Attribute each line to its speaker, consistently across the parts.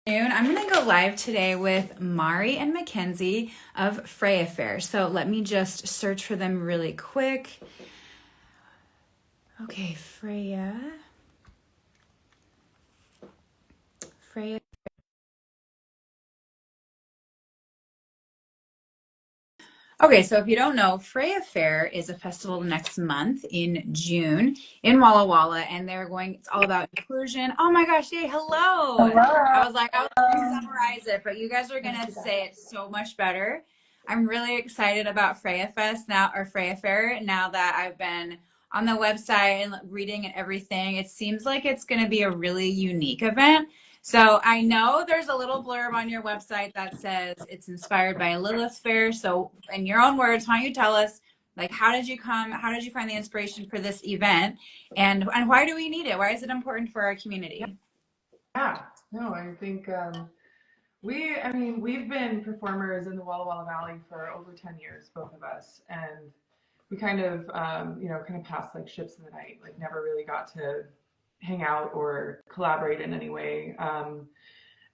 Speaker 1: I'm going to go live today with Mari and Mackenzie of Freya Fair. So let me just search for them really quick. Okay, Freya. Okay, so if you don't know, Freya Fair is a festival next month in June in Walla Walla, and it's all about inclusion. Oh my gosh, yay, hello.
Speaker 2: Hello.
Speaker 1: I was going to summarize it, but you guys are going to say it so much better. I'm really excited about Freya Fair now that I've been on the website and reading and everything. It seems like it's going to be a really unique event. So I know there's a little blurb on your website that says it's inspired by Lilith Fair. So in your own words, why don't you tell us, like, how did you find the inspiration for this event, and why do we need it? Why is it important for our community?
Speaker 2: Yeah, no, I think we've been performers in the Walla Walla Valley for over 10 years, both of us, and we kind of passed like ships in the night, like never really got to hang out or collaborate in any way. And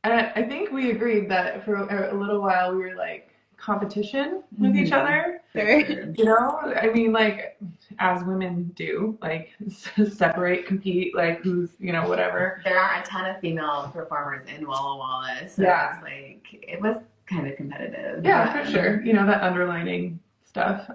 Speaker 2: I think we agreed that for a little while we were like competition with each other.
Speaker 1: Sure.
Speaker 2: You know, I mean, like as women do, like separate, compete, like who's, whatever.
Speaker 3: There aren't a ton of female performers in Walla Walla, so
Speaker 2: Yeah.
Speaker 3: it's like it was kind of competitive.
Speaker 2: Yeah, for sure. You know, that underlining stuff.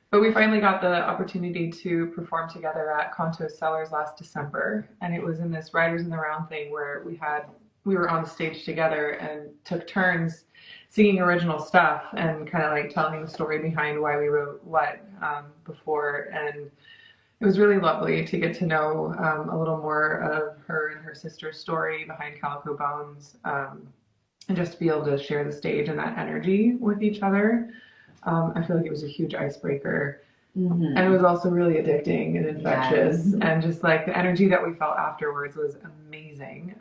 Speaker 2: But we finally got the opportunity to perform together at Conto Cellars last December, and it was in this Riders in the Round thing where we were on the stage together and took turns singing original stuff and kind of like telling the story behind why we wrote what before. And it was really lovely to get to know a little more of her and her sister's story behind Calico Bones, and just to be able to share the stage and that energy with each other. I feel like it was a huge icebreaker. And it was also really addicting and infectious. Yes. And just like the energy that we felt afterwards was amazing.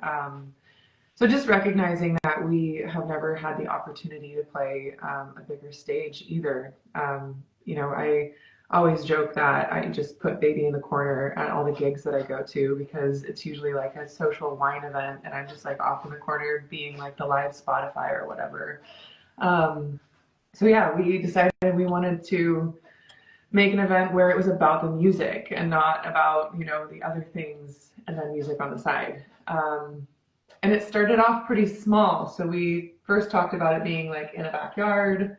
Speaker 2: So just recognizing that we have never had the opportunity to play a bigger stage either. I always joke that I just put baby in the corner at all the gigs that I go to, because it's usually like a social wine event and I'm just like off in the corner being like the live Spotify or whatever. So yeah, we decided we wanted to make an event where it was about the music and not about, the other things and then music on the side. And it started off pretty small. So we first talked about it being like in a backyard.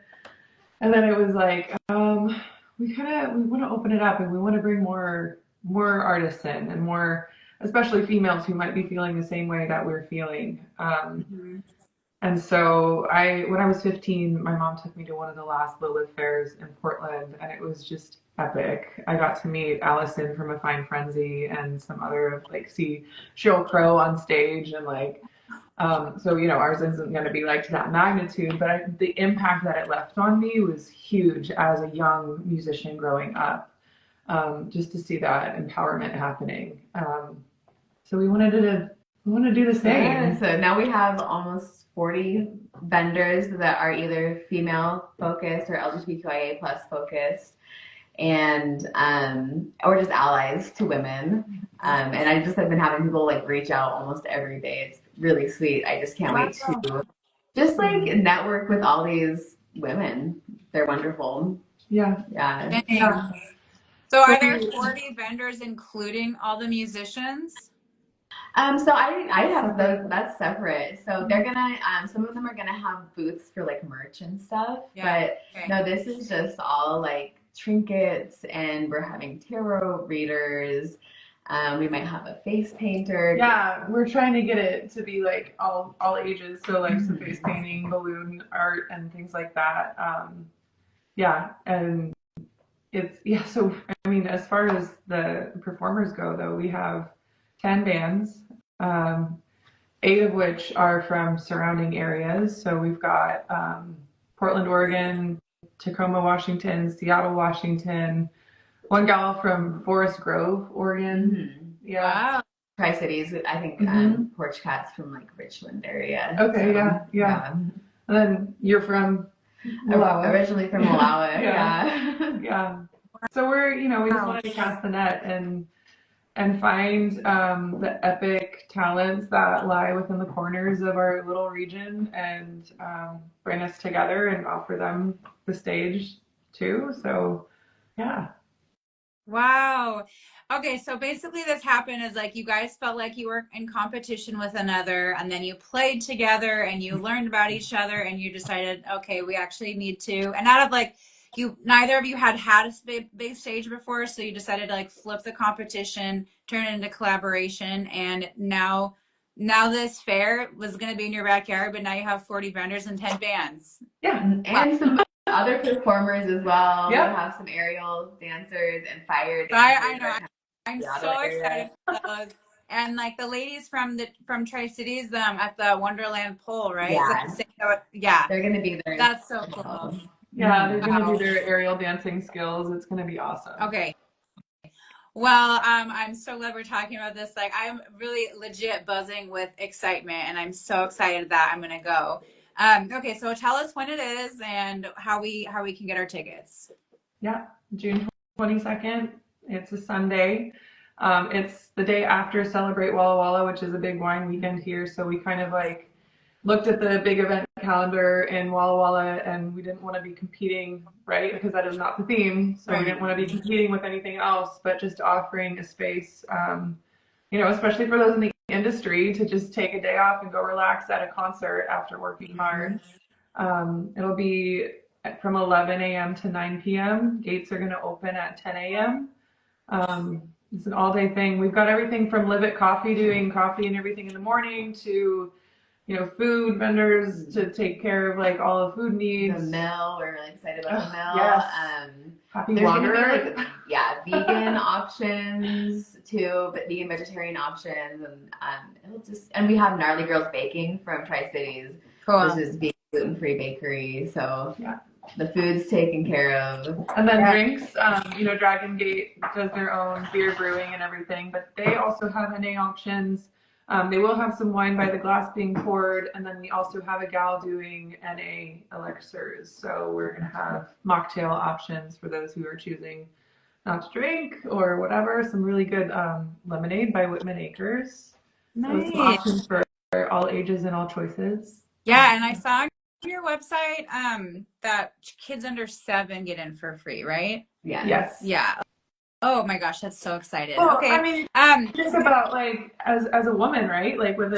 Speaker 2: And then it was like, we want to open it up and we want to bring more artists in and more, especially females who might be feeling the same way that we're feeling. And so when I was 15, my mom took me to one of the last Lilith Fairs in Portland, and it was just epic. I got to meet Allison from A Fine Frenzy and some other, see Sheryl Crow on stage, and ours isn't going to be like to that magnitude, but the impact that it left on me was huge as a young musician growing up, just to see that empowerment happening. So we wanted to do the same.
Speaker 3: Yeah, so now we have almost 40 vendors that are either female focused or LGBTQIA plus focused, and or just allies to women. And I just have been having people reach out almost every day. It's really sweet. I just can't wait to just network with all these women. They're wonderful.
Speaker 2: Yeah.
Speaker 1: So are there 40 vendors including all the musicians?
Speaker 3: So I have that's separate. So they're gonna some of them are gonna have booths for merch and stuff. Yeah. But okay. No, this is just all trinkets, and we're having tarot readers. We might have a face painter.
Speaker 2: Yeah, we're trying to get it to be all ages. So some face painting, balloon art, and things like that. And so I mean, as far as the performers go, though, we have 10 bands, 8 of which are from surrounding areas. So we've got Portland, Oregon, Tacoma, Washington, Seattle, Washington, one gal from Forest Grove, Oregon. Yeah.
Speaker 1: Wow.
Speaker 3: Tri-Cities, I think. Porch Cat's from Richland area.
Speaker 2: Okay, so, yeah. And then you're from Malawa.
Speaker 3: Originally from Malawa.
Speaker 2: Yeah. So we're, we just wanted to cast the net and and find the epic talents that lie within the corners of our little region and bring us together and offer them the stage too. So, yeah.
Speaker 1: Wow. Okay, so basically this happened is like you guys felt like you were in competition with another, and then you played together and you learned about each other and you decided, okay, we actually need to. And out of like you, neither of you had a big stage before, so you decided to like flip the competition, turn it into collaboration, and now this fair was going to be in your backyard, but now you have 40 vendors and 10 bands.
Speaker 2: Yeah.
Speaker 3: And some other performers as well.
Speaker 2: Yep.
Speaker 3: We'll have some aerial dancers and fire
Speaker 1: I
Speaker 3: dancers.
Speaker 1: know. I'm so excited for those. And like the ladies from Tri-Cities at the Wonderland Pole, right? Is that the same? Yeah.
Speaker 3: They're going to be there.
Speaker 1: That's so cool.
Speaker 2: Yeah, they're going to
Speaker 1: Wow.
Speaker 2: do their aerial dancing skills. It's going to be awesome.
Speaker 1: Okay. Well, I'm so glad we're talking about this. Like, I'm really legit buzzing with excitement, and I'm so excited that I'm gonna go. Okay, so tell us when it is and how we can get our tickets.
Speaker 2: Yeah, June 22nd. It's a Sunday. It's the day after Celebrate Walla Walla, which is a big wine weekend here. So we kind of like looked at the big event calendar in Walla Walla, and we didn't want to be competing, right? Because that is not the theme. So we didn't want to be competing with anything else, but just offering a space, especially for those in the industry to just take a day off and go relax at a concert after working hard. It'll be from 11 a.m. to 9 p.m. Gates are going to open at 10 a.m. It's an all-day thing. We've got everything from Live It Coffee, doing coffee and everything in the morning, to food vendors to take care of like all the food needs.
Speaker 3: The mill, we're really excited about the mill.
Speaker 2: Yes. Happy Wanderer.
Speaker 3: Vegan options too, but vegan vegetarian options, and we have Gnarly Girls Baking from Tri-Cities,
Speaker 1: Cool.
Speaker 3: which is vegan gluten-free bakery. So
Speaker 2: yeah,
Speaker 3: the food's taken care of.
Speaker 2: And then drinks, Dragon Gate does their own beer brewing and everything, but they also have NA options. They will have some wine by the glass being poured, and then we also have a gal doing NA elixirs. So we're going to have mocktail options for those who are choosing not to drink or whatever. Some really good lemonade by Whitman Acres.
Speaker 1: Nice.
Speaker 2: So some options for all ages and all choices.
Speaker 1: Yeah, and I saw on your website that kids under 7 get in for free, right?
Speaker 3: Yeah.
Speaker 2: Yes.
Speaker 1: Yeah. Oh my gosh, that's so excited.
Speaker 2: Well,
Speaker 1: Okay.
Speaker 2: I mean, just about like as a woman, right? Like with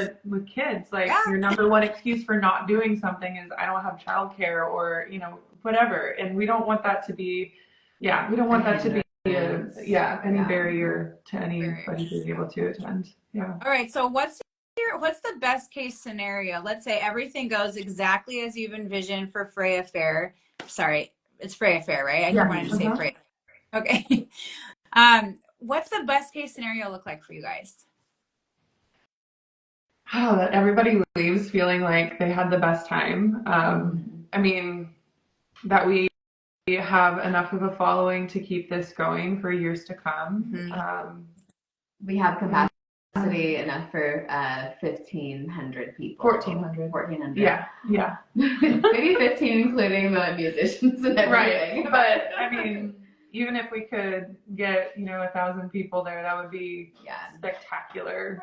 Speaker 2: kids, like your number one excuse for not doing something is I don't have childcare or whatever, and we don't want that to be, we don't want that to be any barrier to anybody being able to attend. Yeah.
Speaker 1: All right. So what's the best case scenario? Let's say everything goes exactly as you've envisioned for Freya Fair. Sorry, it's Freya Fair, right? I wanted to say Freya. Okay. What's the best case scenario look like for you guys?
Speaker 2: Oh, that everybody leaves feeling like they had the best time. I mean, that we have enough of a following to keep this going for years to come.
Speaker 1: Mm-hmm.
Speaker 3: We have capacity enough for 1,500 people.
Speaker 2: 1,400.
Speaker 3: 1,400.
Speaker 2: Yeah.
Speaker 3: Maybe 15, including the musicians and everything.
Speaker 2: Right. But I mean, even if we could get 1,000 people there, that would be spectacular.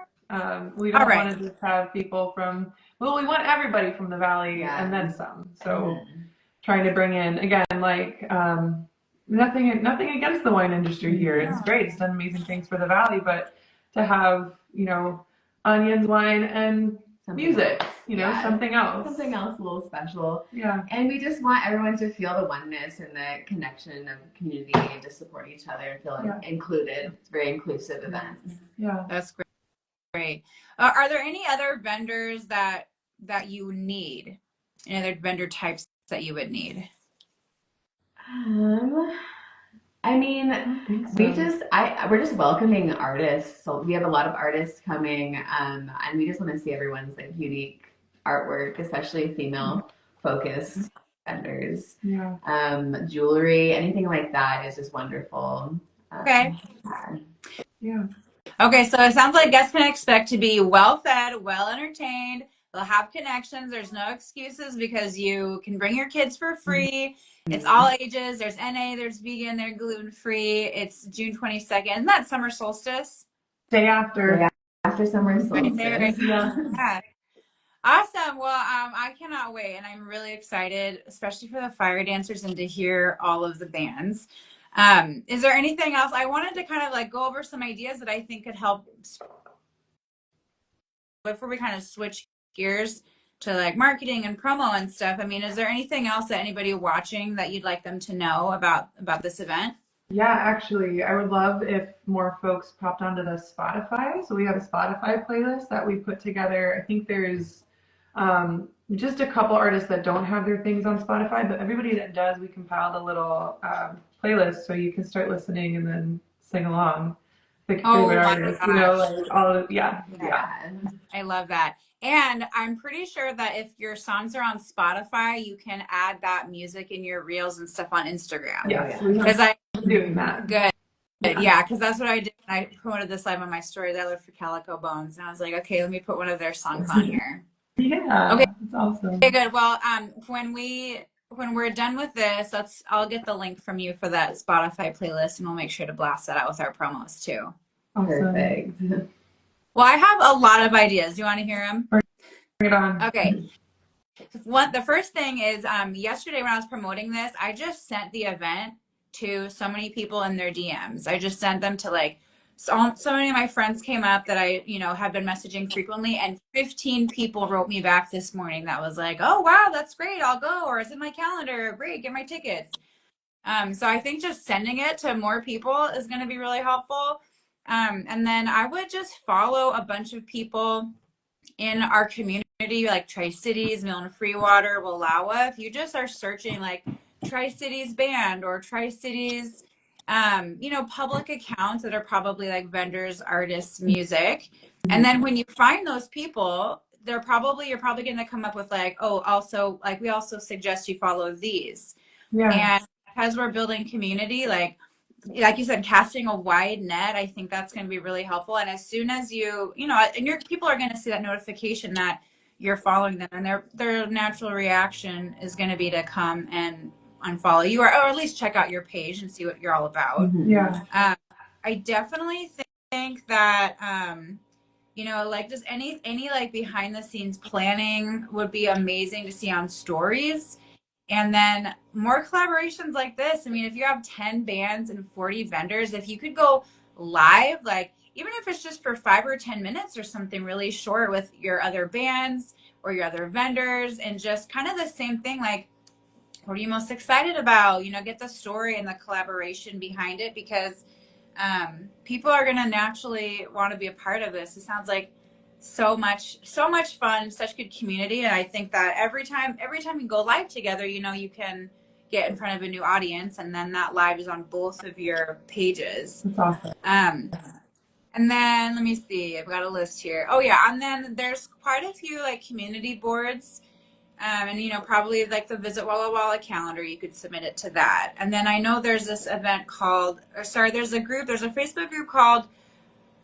Speaker 2: We don't want to just have people we want everybody from the valley and then some. So trying to bring in, again, like nothing against the wine industry here. It's great. It's done amazing things for the valley, but to have onions, wine, and music, something else.
Speaker 3: Something else a little special.
Speaker 2: Yeah.
Speaker 3: And we just want everyone to feel the oneness and the connection of community and to support each other and feel included. It's a very inclusive event.
Speaker 2: Yeah.
Speaker 1: That's great. Are there any other vendors that you need? Any other vendor types that you would need?
Speaker 3: I mean, we're just welcoming artists. So we have a lot of artists coming, and we just want to see everyone's like unique artwork, especially female focused vendors.
Speaker 2: Yeah.
Speaker 3: Jewelry, anything like that is just wonderful.
Speaker 1: Okay.
Speaker 2: Yeah.
Speaker 1: Okay, so it sounds like guests can expect to be well fed, well entertained. They'll have connections. There's no excuses because you can bring your kids for free. It's all ages. There's NA, there's vegan, there's gluten free. It's June 22nd. Isn't that summer solstice?
Speaker 2: Day after.
Speaker 3: Day after summer solstice.
Speaker 1: Right there.
Speaker 2: Yeah.
Speaker 1: Yeah. Awesome. Well, I cannot wait, and I'm really excited, especially for the fire dancers and to hear all of the bands. Is there anything else? I wanted to kind of like go over some ideas that I think could help before we kind of switch gears to like marketing and promo and stuff. I mean, is there anything else that anybody watching that you'd like them to know about this event?
Speaker 2: Yeah, actually, I would love if more folks popped onto the Spotify. So we have a Spotify playlist that we put together. I think there's just a couple artists that don't have their things on Spotify, but everybody that does, we compiled a little playlist so you can start listening and then sing along. Pick your
Speaker 1: Oh
Speaker 2: favorite
Speaker 1: my
Speaker 2: artist, you know,
Speaker 1: gosh.
Speaker 2: like all of, yeah.
Speaker 1: I love that. And I'm pretty sure that if your songs are on Spotify, you can add that music in your reels and stuff on Instagram.
Speaker 2: Yes, we
Speaker 1: Because
Speaker 2: have been doing that.
Speaker 1: good.
Speaker 2: Yeah.
Speaker 1: Yeah, because that's what I did. I promoted this live on my story that I lived for Calico Bones. And I was like, okay, let me put one of their songs on here.
Speaker 2: Yeah,
Speaker 1: Okay.
Speaker 2: that's awesome.
Speaker 1: Okay, good. Well, when we're done with this, I'll get the link from you for that Spotify playlist, and we'll make sure to blast that out with our promos too.
Speaker 2: Awesome.
Speaker 3: Perfect.
Speaker 1: Well, I have a lot of ideas. Do you want to hear them?
Speaker 2: Bring it on.
Speaker 1: Okay. The first thing is yesterday when I was promoting this, I just sent the event to so many people in their DMs. I just sent them to like so many of my friends came up that I, have been messaging frequently, and 15 people wrote me back this morning that was like, "Oh wow, that's great. I'll go," or "It's in my calendar. Great, get my tickets." So I think just sending it to more people is going to be really helpful. And then I would just follow a bunch of people in our community, like Tri-Cities, Milne Freewater, Wallowa. If you just are searching like Tri-Cities band or Tri-Cities, public accounts that are probably like vendors, artists, music. And then when you find those people, you're probably going to come up with like, oh, also like we also suggest you follow these.
Speaker 2: Yeah.
Speaker 1: And because we're building community, like you said, casting a wide net, I think that's going to be really helpful. And as soon as and your people are going to see that notification that you're following them, and their natural reaction is going to be to come and unfollow you, or at least check out your page and see what you're all about.
Speaker 2: Yeah.
Speaker 1: I definitely think that like just any like behind the scenes planning would be amazing to see on stories. And then more collaborations like this. I mean, if you have 10 bands and 40 vendors, if you could go live, like even if it's just for 5 or 10 minutes or something really short with your other bands or your other vendors, and just kind of the same thing, like, what are you most excited about? Get the story and the collaboration behind it, because people are going to naturally want to be a part of this. It sounds like so much fun, such good community. And I think that every time you go live together, you can get in front of a new audience, and then that live is on both of your pages.
Speaker 2: That's awesome.
Speaker 1: And then let me see, I've got a list here. Oh yeah. And then there's quite a few like community boards. And probably like the Visit Walla Walla calendar, you could submit it to that. And then I know there's this event there's a Facebook group called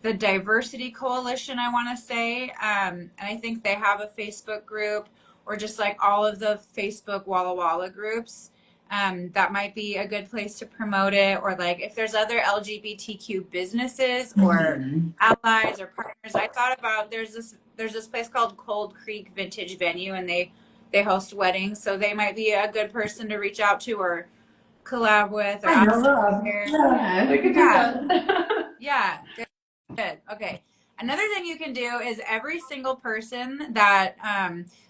Speaker 1: the Diversity Coalition, I want to say. And I think they have a Facebook group, or just like all of the Facebook Walla Walla groups. That might be a good place to promote it. Or like if there's other LGBTQ businesses or allies or partners. I thought about there's this place called Cold Creek Vintage Venue, and they host weddings, so they might be a good person to reach out to or collab with. Or
Speaker 2: Yeah, we could do that.
Speaker 1: Yeah, good. Okay. Another thing you can do is every single person that,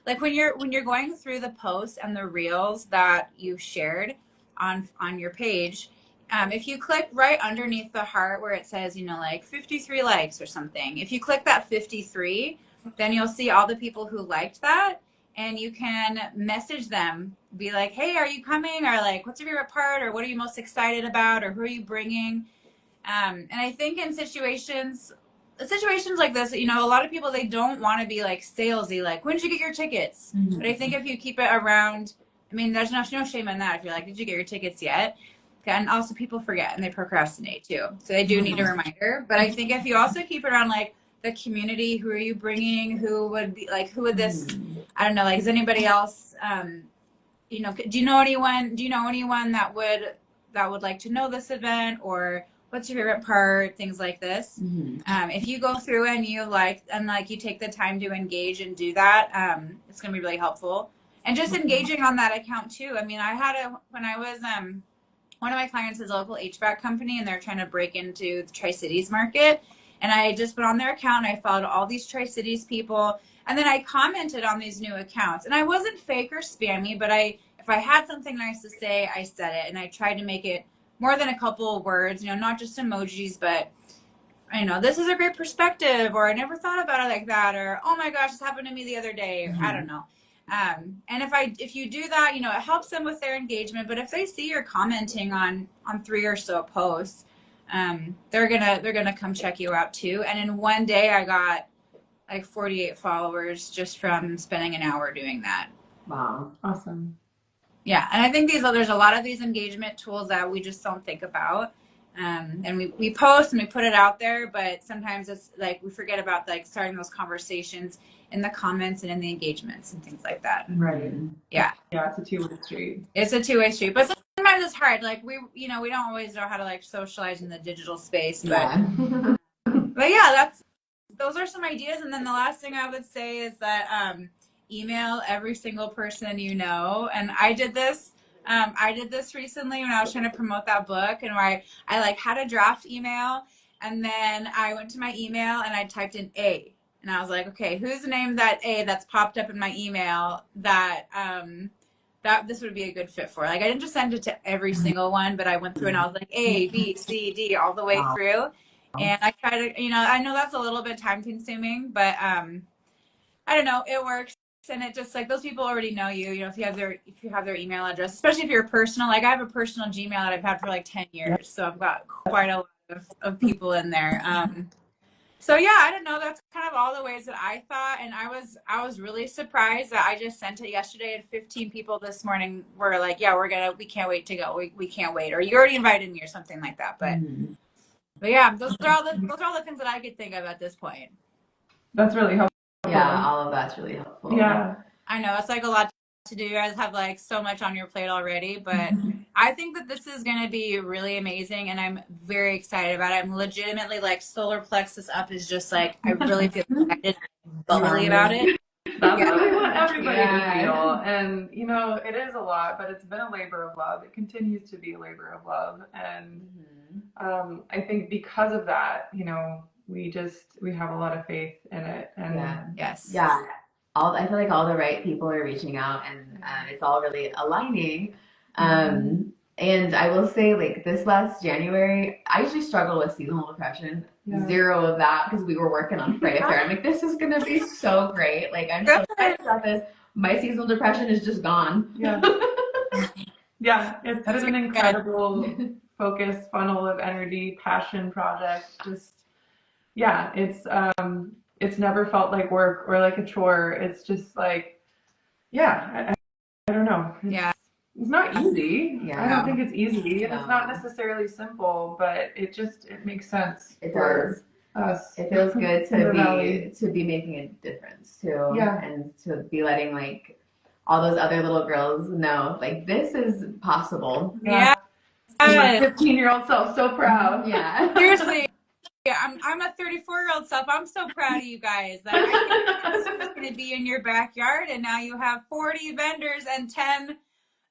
Speaker 1: like when you're going through the posts and the reels that you shared on your page, if you click right underneath the heart where it says, like 53 likes or something, if you click that 53, then you'll see all the people who liked that. And you can message them, be like, hey, are you coming? Or like, what's your favorite part? Or what are you most excited about? Or who are you bringing? And I think in situations like this, a lot of people, they don't want to be like salesy, like, when did you get your tickets? But I think if you keep it around, I mean, there's no shame in that. If you're like, did you get your tickets yet? And also people forget and they procrastinate too. So they do need a reminder. But I think if you also keep it around like the community, who are you bringing? Who would this, I don't know, like, is anybody else, do you know anyone that would like to know this event, or what's your favorite part, things like this. If you go through and you you take the time to engage and do that, it's going to be really helpful. And just engaging on that account too. I mean, when I was one of my clients is a local HVAC company, and they're trying to break into the Tri-Cities market. And I just went on their account and I followed all these Tri-Cities people. And then I commented on these new accounts. And I wasn't fake or spammy, but if I had something nice to say, I said it. And I tried to make it more than a couple of words, not just emojis, but this is a great perspective, or I never thought about it like that, or oh my gosh, this happened to me the other day. I don't know. And if you do that, it helps them with their engagement. But if they see you're commenting on 3 or so posts, they're gonna come check you out too. And in one day, I got like 48 followers just from spending an hour doing that.
Speaker 3: Wow,
Speaker 2: awesome.
Speaker 1: Yeah, and I think there's a lot of these engagement tools that we just don't think about. And we post and we put it out there, but sometimes it's like we forget about like starting those conversations in the comments and in the engagements and things like that.
Speaker 2: Right.
Speaker 1: Yeah.
Speaker 2: Yeah, it's a two-way street.
Speaker 1: It's a two-way street, but sometimes it's hard. Like we don't always know how to like socialize in the digital space, but but yeah, those are some ideas. And then the last thing I would say is that email every single person you know. And I did this recently when I was trying to promote that book, and where I like had a draft email, and then I went to my email and I typed in A, and I was like, okay, who's the name that A that's popped up in my email that that this would be a good fit for? Like I didn't just send it to every single one, but I went through and I was like A, B, C, D all the way through. And I try to, I know that's a little bit time consuming, but I don't know, it works. And it just like those people already know you, if you have their email address, especially if you're personal. Like I have a personal Gmail that I've had for like 10 years. So I've got quite a lot of people in there. So yeah, I don't know. That's kind of all the ways that I thought. And I was really surprised that I just sent it yesterday, and 15 people this morning were like, yeah, we can't wait to go. We can't wait. Or you already invited me or something like that. But yeah, those are all the things that I could think of at this point.
Speaker 2: That's really helpful.
Speaker 3: Yeah, all of that's really helpful.
Speaker 2: Yeah.
Speaker 1: I know it's like a lot to do. You guys have like so much on your plate already, but I think that this is going to be really amazing, and I'm very excited about it. I'm legitimately like solar plexus up is just like, I really feel excited bubbly about it.
Speaker 2: That's what we want everybody to feel. And, it is a lot, but it's been a labor of love. It continues to be a labor of love. And I think because of that, we have a lot of faith in it. And
Speaker 1: yes.
Speaker 3: Yeah. I feel like all the right people are reaching out, and it's all really aligning. And I will say, like, this last January, I usually struggle with seasonal depression. Yeah. Zero of that, because we were working on Freya Fair. I'm like, this is going to be so great. Like, I'm so excited about this. My seasonal depression is just gone.
Speaker 2: Yeah. Yeah. It's an incredible focus funnel of energy, passion project. Just, yeah, it's never felt like work or like a chore. It's just like, yeah, I don't know. It's not easy. Yeah. I don't think it's easy. And it's not necessarily simple, but it makes sense.
Speaker 3: It does.
Speaker 2: Us.
Speaker 3: It feels good to be making a difference too. Yeah. And to be letting like all those other little girls know, like, this is possible.
Speaker 1: Yeah.
Speaker 2: My 15-year-old self, so proud.
Speaker 3: Yeah.
Speaker 1: Seriously. Yeah, I'm a 34-year-old self. I'm so proud of you guys. Like, I think this is going to be in your backyard, and now you have 40 vendors and 10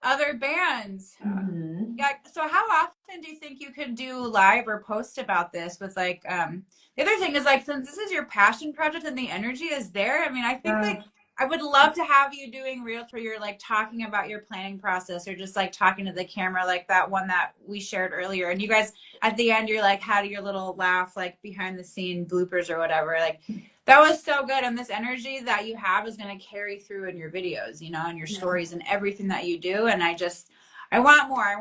Speaker 1: other bands. Yeah. So how often do you think you could do live or post about this? With like, the other thing is, like, since this is your passion project and the energy is there, I mean, I think like I would love to have you doing reels where you're like talking about your planning process, or just like talking to the camera, like that one that we shared earlier. And you guys at the end, you're like had your little laugh, like behind the scene bloopers or whatever. Like that was so good. And this energy that you have is going to carry through in your videos, and your stories and everything that you do. And I want more. I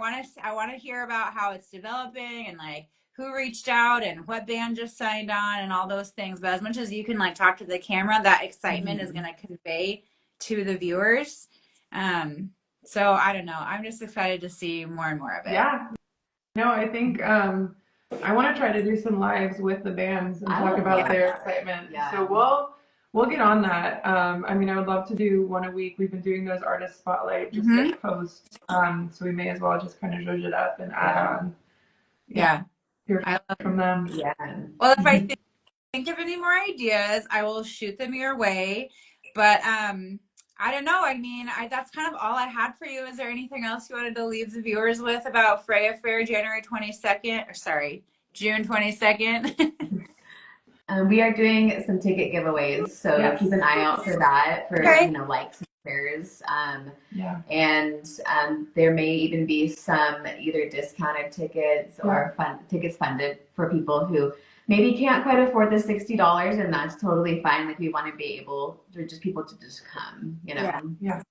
Speaker 1: want to hear about how it's developing, and like who reached out and what band just signed on and all those things. But as much as you can like talk to the camera, that excitement is going to convey to the viewers. So I don't know. I'm just excited to see more and more of it.
Speaker 2: Yeah. No, I think I want to try to do some lives with the bands and talk about their excitement. Yeah. So we'll get on that. I mean, I would love to do one a week. We've been doing those artist spotlight just like posts. So we may as well just kind of zhuzh it up and add on.
Speaker 1: Yeah.
Speaker 2: hear
Speaker 1: I love
Speaker 2: from them.
Speaker 3: Yeah.
Speaker 1: Well, if I think of any more ideas, I will shoot them your way. But I don't know. I mean, that's kind of all I had for you. Is there anything else you wanted to leave the viewers with about Freya Fair January 22nd? Or sorry, June 22nd?
Speaker 3: We are doing some ticket giveaways, so
Speaker 2: Yes.
Speaker 3: keep an eye out for that for
Speaker 1: Okay.
Speaker 3: likes and shares.
Speaker 2: Yeah.
Speaker 3: And there may even be some either discounted tickets or tickets funded for people who maybe can't quite afford the $60, and that's totally fine. Like we want to be able for just people to just come, you know.
Speaker 1: Yeah.
Speaker 2: Yeah.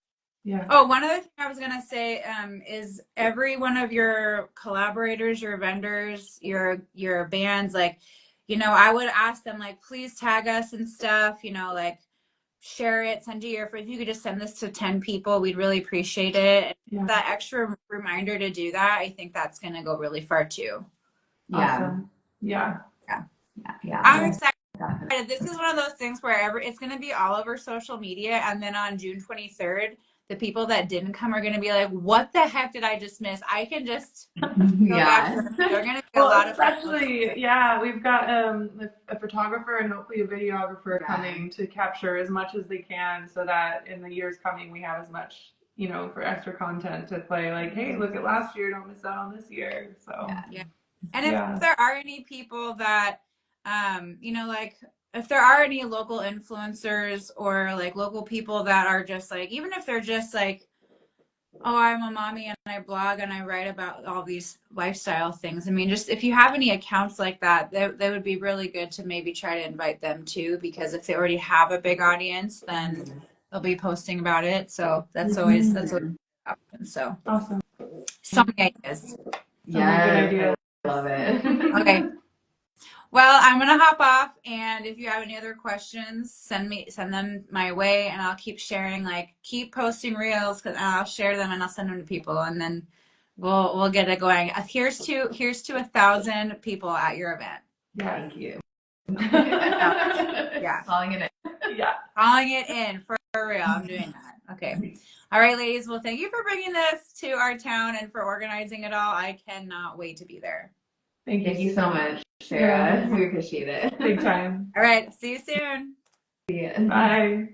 Speaker 2: Yeah.
Speaker 1: Oh, one other thing I was gonna say is every one of your collaborators, your vendors, your bands, like, I would ask them like, please tag us and stuff, like share it, send you if you could just send this to 10 people, we'd really appreciate it.
Speaker 2: Yeah.
Speaker 1: That extra reminder to do that, I think that's gonna go really far too.
Speaker 3: Yeah.
Speaker 2: Awesome. Yeah.
Speaker 3: Yeah.
Speaker 1: I'm excited.
Speaker 3: Definitely.
Speaker 1: This is one of those things where it's going to be all over social media, and then on June 23rd, the people that didn't come are going to be like, "What the heck did I just miss?" I can just go back. They're going to be a lot of
Speaker 2: especially, we've got a photographer and hopefully a videographer coming to capture as much as they can, so that in the years coming we have as much, for extra content to play. Like, hey, look at last year, don't miss out on this year. So
Speaker 1: yeah. And if there are any people that, like if there are any local influencers or like local people that are just like, even if they're just like, oh, I'm a mommy and I blog and I write about all these lifestyle things. I mean, just if you have any accounts like that, that would be really good to maybe try to invite them too, because if they already have a big audience, then they'll be posting about it. So that's always happens. So
Speaker 2: awesome.
Speaker 1: so many ideas.
Speaker 3: Yeah,
Speaker 2: good idea.
Speaker 3: I love it.
Speaker 1: Okay. Well, I'm gonna hop off, and if you have any other questions, send them my way, and I'll keep sharing. Like, keep posting reels, because I'll share them and I'll send them to people, and then we'll get it going. Here's to 1,000 people at your event.
Speaker 2: Yeah.
Speaker 3: Thank you.
Speaker 1: Yeah,
Speaker 3: Calling it in.
Speaker 1: Yeah, calling it in for real. I'm doing that. Okay. All right, ladies. Well, thank you for bringing this to our town and for organizing it all. I cannot wait to be there.
Speaker 3: Thank you so much, Sarah. We appreciate it.
Speaker 2: Big time.
Speaker 1: All right. See you soon.
Speaker 3: See ya.
Speaker 2: Bye.